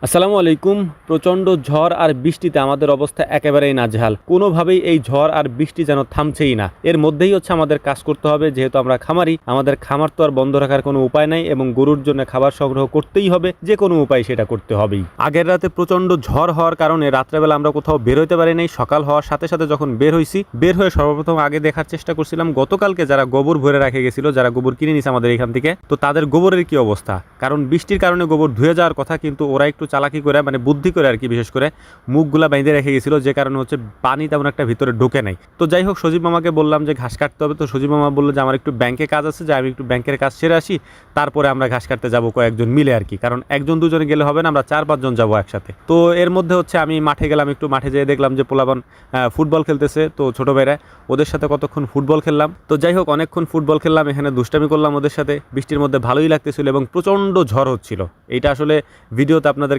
আসসালামু আলাইকুম। প্রচণ্ড ঝড় আর বৃষ্টিতে আমাদের অবস্থা একেবারেই নাজেহাল। কোনোভাবেই এই ঝড় আর বৃষ্টি যেন থামছেই না। এর মধ্যেই হচ্ছে আমাদের কাজ করতে হবে, যেহেতু আমরা খামারি। আমাদের খামার তো আর বন্ধ রাখার কোনো উপায় নাই এবং গরুর জন্য খাবার সংগ্রহ করতেই হবে, যে কোনো উপায় সেটা করতে হবেই। আগের রাতে প্রচণ্ড ঝড় হওয়ার কারণে রাত্রেবেলা আমরা কোথাও বের হইতে পারি নাই। সকাল হওয়ার সাথে সাথে যখন বের হয়েছি, বের হয়ে সর্বপ্রথম আগে দেখার চেষ্টা করছিলাম গতকালকে যারা গোবর ভরে রেখে গেছিল, যারা গোবর কিনে নিছে আমাদের এখান থেকে, তো তাদের গোবরের কি অবস্থা। কারণ বৃষ্টির কারণে গোবর ধুয়ে যাওয়ার কথা, কিন্তু ওরা একটু চালাকি করে, মানে বুদ্ধি করে আর কি, বিশেষ করে মুখগুলা বাইন্ধে রেখে গেছিল, যে কারণে হচ্ছে পানি তেমন একটা ভিতরে ঢোকে নাই। তো যাই হোক, সজীব মামাকে বললাম যে ঘাস কাটতে হবে। তো সজীব মামা বললো যে আমার একটু ব্যাংকে কাজ আছে, যে আমি একটু ব্যাংকের কাজ সেরে আসি, তারপরে আমরা ঘাস কাটতে যাবো কয়েকজন মিলে আর কি। কারণ একজন দুজনে গেলে হবে না, আমরা 4-5 জন যাবো একসাথে। তো এর মধ্যে হচ্ছে আমি মাঠে গেলাম, একটু মাঠে যেয়ে দেখলাম যে পোলাবান ফুটবল খেলতেছে। তো ছোটো ভাইরা, ওদের সাথে কতক্ষণ ফুটবল খেললাম। তো যাই হোক, অনেকক্ষণ ফুটবল খেললাম, এখানে দুষ্টামি করলাম ওদের সাথে। বৃষ্টির মধ্যে ভালোই লাগতেছিল এবং প্রচণ্ড ঝড় হচ্ছিল। এইটা আসলে ভিডিওতে আপনাদের